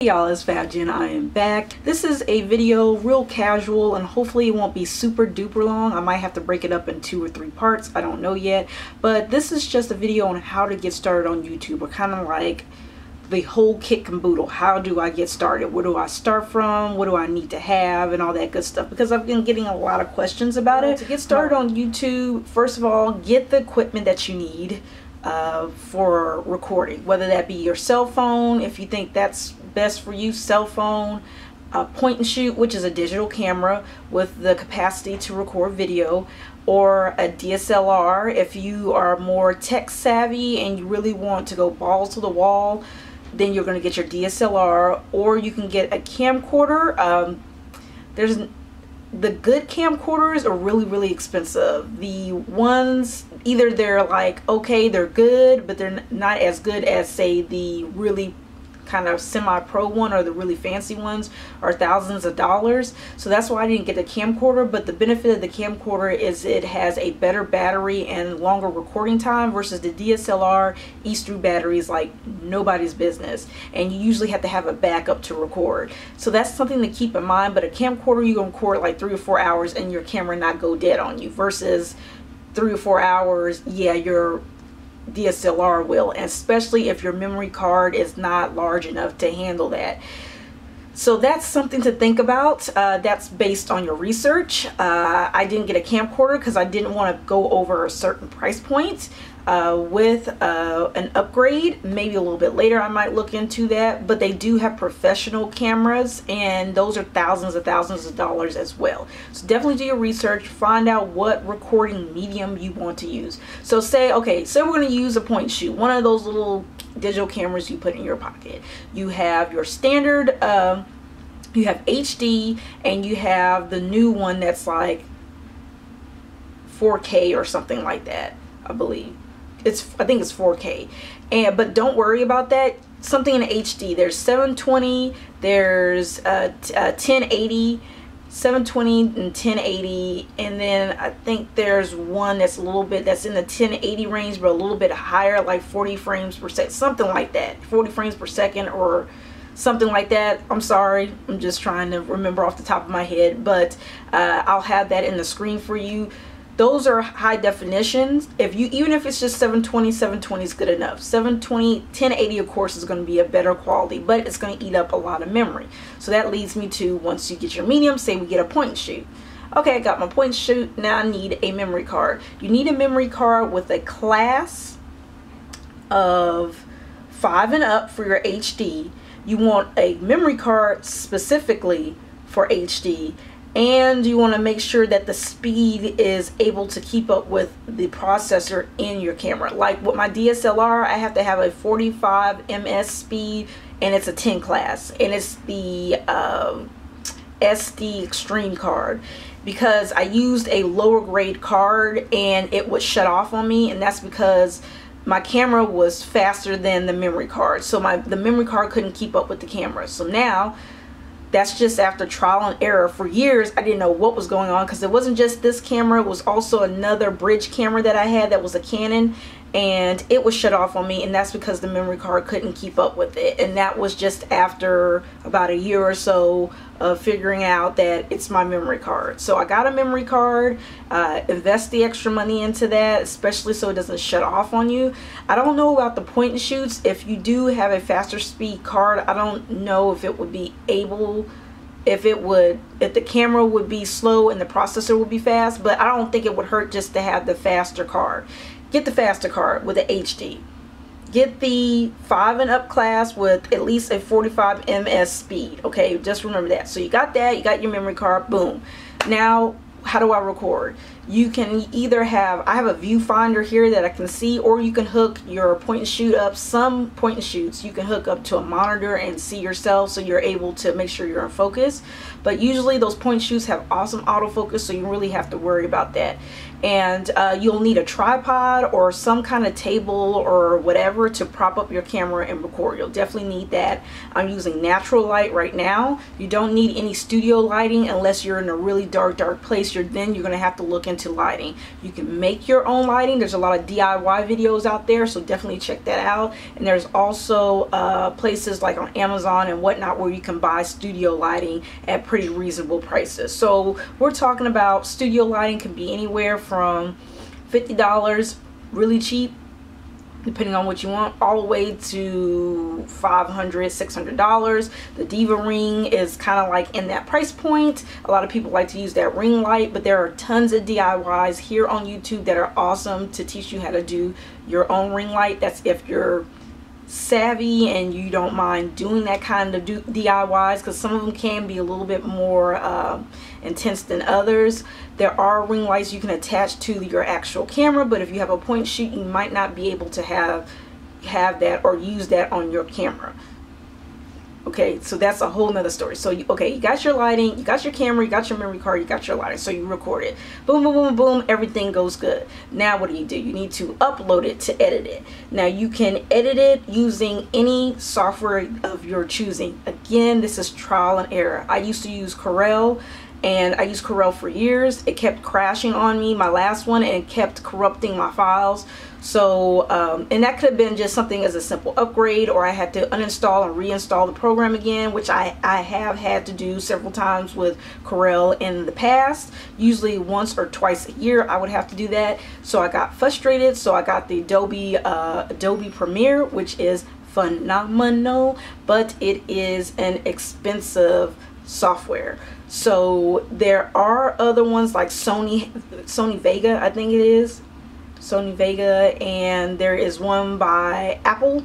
Hey y'all, it's Fab Jen. I am back. This is a video real casual and hopefully it won't be super duper long. I might have to break it up in 2 or 3 parts. I don't know yet. But this is just a video on how to get started on YouTube, or kind of like the whole kit and caboodle. How do I get started? Where do I start from? What do I need to have? And all that good stuff. Because I've been getting a lot of questions about it. To get started on YouTube, first of all, get the equipment that you need for recording, whether that be your cell phone, if you think that's best for you, cell phone, point and shoot, which is a digital camera with the capacity to record video, or a DSLR if you are more tech savvy and you really want to go balls to the wall. Then you're going to get your DSLR, or you can get a camcorder. The good camcorders are really expensive. The ones, either they're like, okay, they're good, but they're not as good as, say, the really kind of semi-pro one, or the really fancy ones are thousands of dollars. So that's why I didn't get a camcorder. But the benefit of the camcorder is it has a better battery and longer recording time versus the DSLR eats through batteries like nobody's business, and you usually have to have a backup to record. So that's something to keep in mind. But a camcorder, you can record like 3 or 4 hours and your camera not go dead on you, versus 3 or 4 hours, yeah, your DSLR will, and especially if your memory card is not large enough to handle that. So that's something to think about. That's based on your research. I didn't get a camcorder because I didn't want to go over a certain price point. With an upgrade, maybe a little bit later I might look into that, but they do have professional cameras, and those are thousands of dollars as well. So definitely do your research, find out what recording medium you want to use. So say we're going to use a point and shoot, one of those little digital cameras you put in your pocket. You have your standard, you have HD, and you have the new one that's like 4K or something like that, I believe. I think it's 4K, but don't worry about that. Something in HD. There's 720. There's 1080, 720 and 1080, and then I think there's one that's that's in the 1080 range, but a little bit higher, like 40 frames per second, something like that. 40 frames per second or something like that. I'm sorry, I'm just trying to remember off the top of my head, but I'll have that in the screen for you. Those are high definitions. Even if it's just 720 is good enough. 720, 1080 of course is going to be a better quality, but it's going to eat up a lot of memory. So that leads me to, once you get your medium, say we get a point and shoot. Okay, I got my point and shoot. Now I need a memory card. You need a memory card with a class of 5 and up for your HD. You want a memory card specifically for HD. And you want to make sure that the speed is able to keep up with the processor in your camera. Like with my DSLR, I have to have a 45 ms speed, and it's a 10 class, and it's the SD Extreme card, because I used a lower grade card and it would shut off on me, and that's because my camera was faster than the memory card. So the memory card couldn't keep up with the camera. So now, that's just after trial and error. For years I didn't know what was going on, because it wasn't just this camera, it was also another bridge camera that I had that was a Canon, and it was shut off on me, and that's because the memory card couldn't keep up with it. And that was just after about a year or so of figuring out that it's my memory card. So I got a memory card, invest the extra money into that, especially so it doesn't shut off on you. I don't know about the point and shoots. If you do have a faster speed card, I don't know if it would be able, if the camera would be slow and the processor would be fast, but I don't think it would hurt just to have the faster card. Get the faster card with the HD. Get the 5 and up class with at least a 45 ms speed. Okay, just remember that. So you got that, you got your memory card, boom. Now, how do I record? You can either I have a viewfinder here that I can see, or you can hook your point and shoot up. Some point and shoots you can hook up to a monitor and see yourself, so you're able to make sure you're in focus. But usually those point and shoots have awesome autofocus, so you really have to worry about that. And you'll need a tripod or some kind of table or whatever to prop up your camera and record. You'll definitely need that. I'm using natural light right now. You don't need any studio lighting unless you're in a really dark place. Then you're going to have to look into into lighting. You can make your own lighting. There's a lot of DIY videos out there, so definitely check that out. And there's also places like on Amazon and whatnot where you can buy studio lighting at pretty reasonable prices. So we're talking about studio lighting can be anywhere from $50, really cheap, depending on what you want, all the way to $500, $600. The Diva ring is kind of like in that price point. A lot of people like to use that ring light, but there are tons of DIYs here on YouTube that are awesome to teach you how to do your own ring light. That's if you're savvy and you don't mind doing that kind of DIYs, because some of them can be a little bit more intense than others. There are ring lights you can attach to your actual camera, but if you have a point shoot, you might not be able to have that or use that on your camera. Okay, so that's a whole nother story. So you got your lighting, you got your camera, you got your memory card, you got your lighting, so you record it. Boom, boom, boom, boom, everything goes good. Now what do? You need to upload it to edit it. Now you can edit it using any software of your choosing. Again, this is trial and error. I used to use Corel, and I used Corel for years. It kept crashing on me, my last one, and it kept corrupting my files. So, and that could have been just something as a simple upgrade, or I had to uninstall and reinstall the program again, which I have had to do several times with Corel in the past. Usually once or twice a year I would have to do that. So I got frustrated, so I got the Adobe Premiere, which is phenomenal, but it is an expensive software. So there are other ones like Sony Vega, I think it is. Sony Vega, and there is one by Apple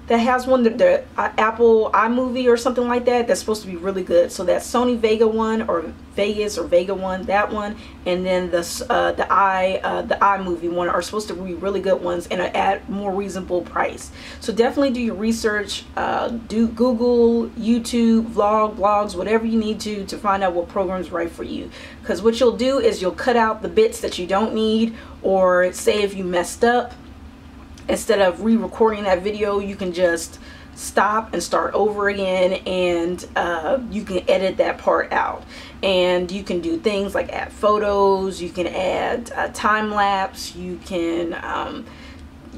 that has one, the Apple iMovie or something like that, that's supposed to be really good. So that Sony Vega one, or Vegas or Vega one, that one, and then the iMovie one are supposed to be really good ones and at more reasonable price. So definitely do your research, do Google, YouTube, blogs, whatever you need to find out what program is right for you. Because what you'll do is you'll cut out the bits that you don't need, or say if you messed up, instead of re-recording that video, you can just stop and start over again, and you can edit that part out. And you can do things like add photos, you can add time-lapse, you can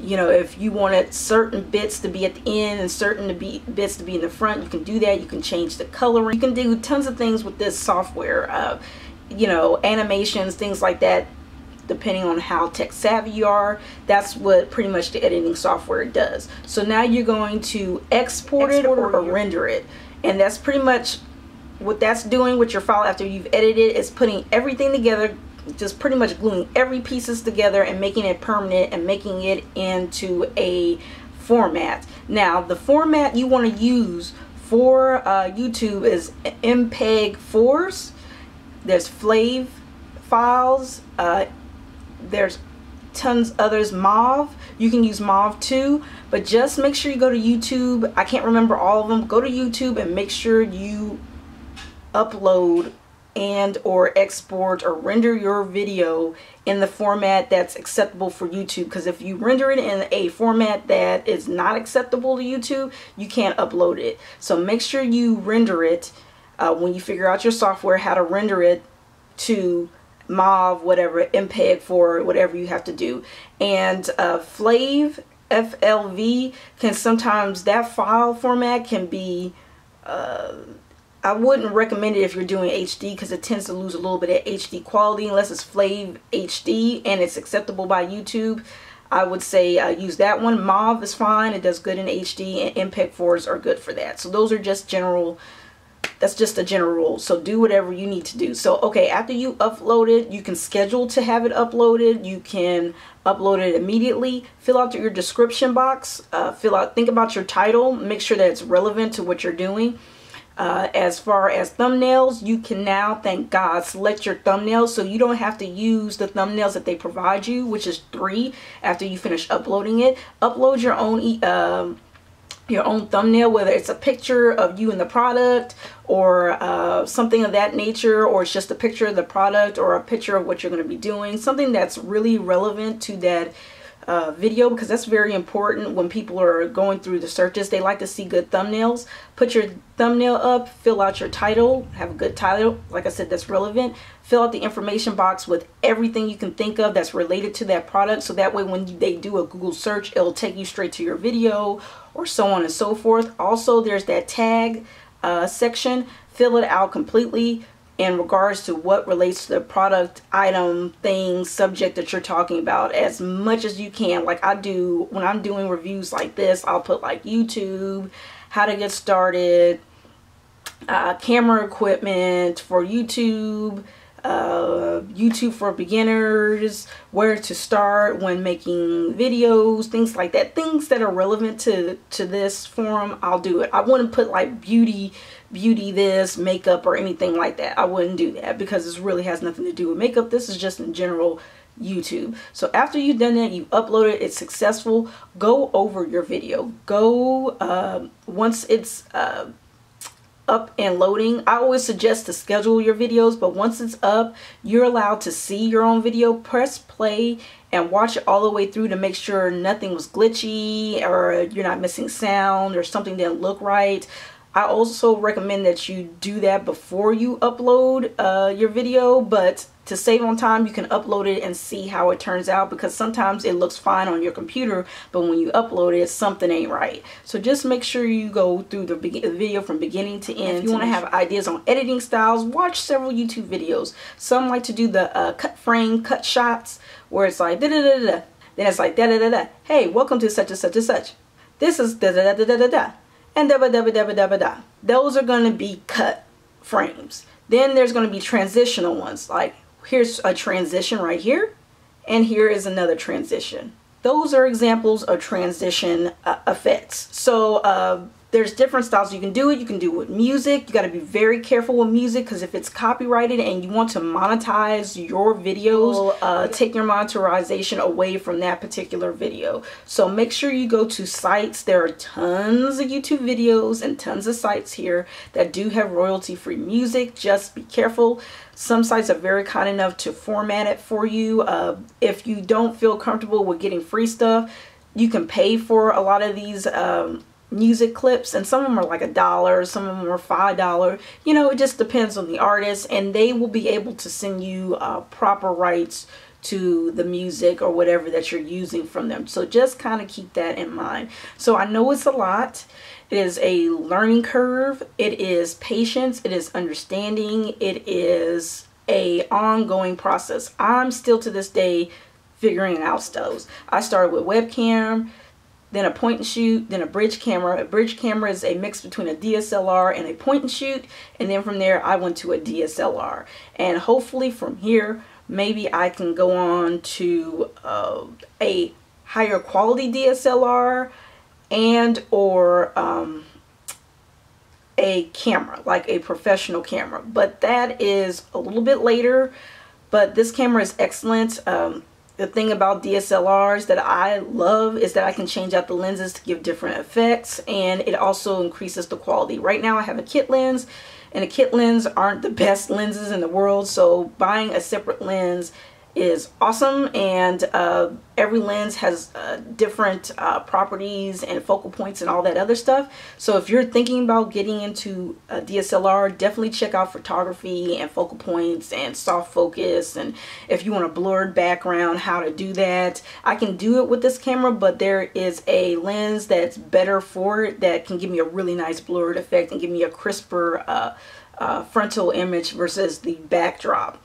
you know, if you wanted certain bits to be at the end and certain bits to be in the front, you can do that. You can change the coloring, you can do tons of things with this software, you know, animations, things like that. Depending on how tech savvy you are, that's what pretty much the editing software does. So now you're going to export it or render it, and that's pretty much what that's doing with your file after you've edited it. Is putting everything together, just pretty much gluing every pieces together and making it permanent and making it into a format. Now the format you want to use for YouTube is MPEG-4s. There's FLAV files, there's tons others, MOV. You can use MOV too, but just make sure you go to YouTube. I can't remember all of them. Go to YouTube and make sure you upload and or export or render your video in the format that's acceptable for YouTube, because if you render it in a format that is not acceptable to YouTube, you can't upload it. So make sure you render it when you figure out your software how to render it to MOV, whatever, MPEG-4, whatever you have to do. And FLAV, FLV, can sometimes, that file format can be, I wouldn't recommend it if you're doing HD, because it tends to lose a little bit of HD quality unless it's FLAV HD and it's acceptable by YouTube. I would say use that one. MOV is fine, it does good in HD, and MPEG-4s are good for that. So those are just general. That's just a general rule. So do whatever you need to do. So, okay, after you upload it, you can schedule to have it uploaded. You can upload it immediately. Fill out your description box. Think about your title. Make sure that it's relevant to what you're doing. As far as thumbnails, you can now, thank God, select your thumbnails, so you don't have to use the thumbnails that they provide you, which is 3 after you finish uploading it. Upload your own thumbnail, whether it's a picture of you and the product, or something of that nature, or it's just a picture of the product, or a picture of what you're going to be doing, something that's really relevant to that video, because that's very important when people are going through the searches. They like to see good thumbnails. Put your thumbnail up, fill out your title, have a good title, like I said, that's relevant. Fill out the information box with everything you can think of that's related to that product, so that way when they do a Google search, it'll take you straight to your video, or so on and so forth. Also, there's that tag section. Fill it out completely in regards to what relates to the product, item, thing, subject that you're talking about, as much as you can. Like I do when I'm doing reviews like this, I'll put like YouTube, how to get started, camera equipment for YouTube, YouTube for beginners, where to start when making videos, things like that. Things that are relevant to this forum, I'll do it. I wouldn't put like beauty this, makeup, or anything like that. I wouldn't do that because this really has nothing to do with makeup. This is just in general YouTube. So after you've done that, you upload it, it's successful, go over your video. Go once it's up and loading. I always suggest to schedule your videos, but once it's up, you're allowed to see your own video. Press play and watch it all the way through to make sure nothing was glitchy, or you're not missing sound, or something didn't look right. I also recommend that you do that before you upload your video, but to save on time, you can upload it and see how it turns out, because sometimes it looks fine on your computer, but when you upload it, something ain't right. So just make sure you go through the video from beginning to end. If you want to have ideas on editing styles, watch several YouTube videos. Some like to do the cut frame, cut shots, where it's like da-da-da-da-da. Then it's like da-da-da-da. Hey, welcome to such and such and such. This is da-da-da-da-da-da. And da-ba-da-ba-da-ba-da-ba-da. Those are going to be cut frames. Then there's going to be transitional ones, like here's a transition right here, and here is another transition. Those are examples of transition effects. So there's different styles you can do it. You can do it with music. You got to be very careful with music, because if it's copyrighted and you want to monetize your videos, take your monetization away from that particular video. So make sure you go to sites. There are tons of YouTube videos and tons of sites here that do have royalty-free music. Just be careful. Some sites are very kind enough to format it for you. If you don't feel comfortable with getting free stuff, you can pay for a lot of these music clips, and some of them are like $1, some of them are $5. You know, it just depends on the artist, and they will be able to send you proper rights to the music or whatever that you're using from them. So just kind of keep that in mind. So I know it's a lot. It is a learning curve. It is patience. It is understanding. It is a ongoing process. I'm still to this day figuring out stuff. I started with webcam, then a point and shoot, then a bridge camera. A bridge camera is a mix between a DSLR and a point and shoot. And then from there, I went to a DSLR. And hopefully from here, maybe I can go on to a higher quality DSLR and or a camera, like a professional camera. But that is a little bit later. But this camera is excellent. The thing about DSLRs that I love is that I can change out the lenses to give different effects, and it also increases the quality. Right now I have a kit lens, and the kit lens aren't the best lenses in the world, so buying a separate lens is awesome. And every lens has different properties and focal points and all that other stuff. So if you're thinking about getting into a DSLR, definitely check out photography and focal points and soft focus, and if you want a blurred background, how to do that. I can do it with this camera, but there is a lens that's better for it that can give me a really nice blurred effect and give me a crisper frontal image versus the backdrop.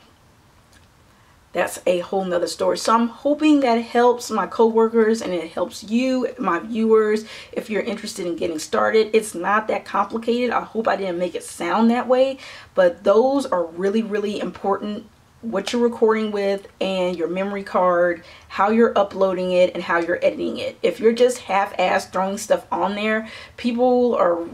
That's a whole nother story. So I'm hoping that helps my coworkers and it helps you, my viewers, if you're interested in getting started. It's not that complicated. I hope I didn't make it sound that way, but those are really, really important. What you're recording with and your memory card, how you're uploading it, and how you're editing it. If you're just half-assed throwing stuff on there, people are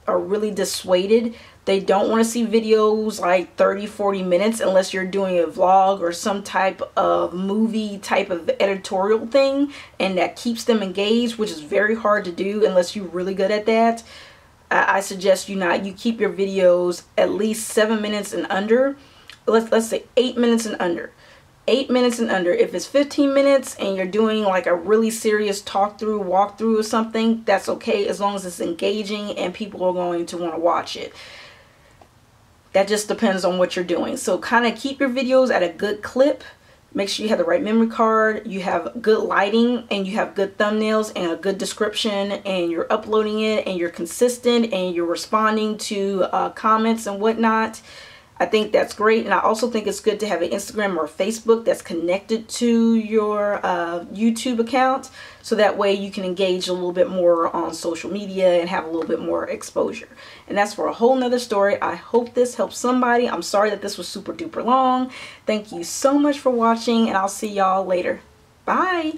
really dissuaded. They don't want to see videos like 30-40 minutes unless you're doing a vlog or some type of movie type of editorial thing, and that keeps them engaged, which is very hard to do unless you're really good at that. I suggest you keep your videos at least 7 minutes and under. Let's say 8 minutes and under. 8 minutes and under. If it's 15 minutes and you're doing like a really serious walkthrough or something, that's okay, as long as it's engaging and people are going to want to watch it. That just depends on what you're doing. So kind of keep your videos at a good clip. Make sure you have the right memory card, you have good lighting, and you have good thumbnails and a good description, and you're uploading it, and you're consistent, and you're responding to comments and whatnot. I think that's great. And I also think it's good to have an Instagram or Facebook that's connected to your YouTube account, so that way you can engage a little bit more on social media and have a little bit more exposure. And that's for a whole nother story. I hope this helps somebody. I'm sorry that this was super duper long. Thank you so much for watching, and I'll see y'all later. Bye.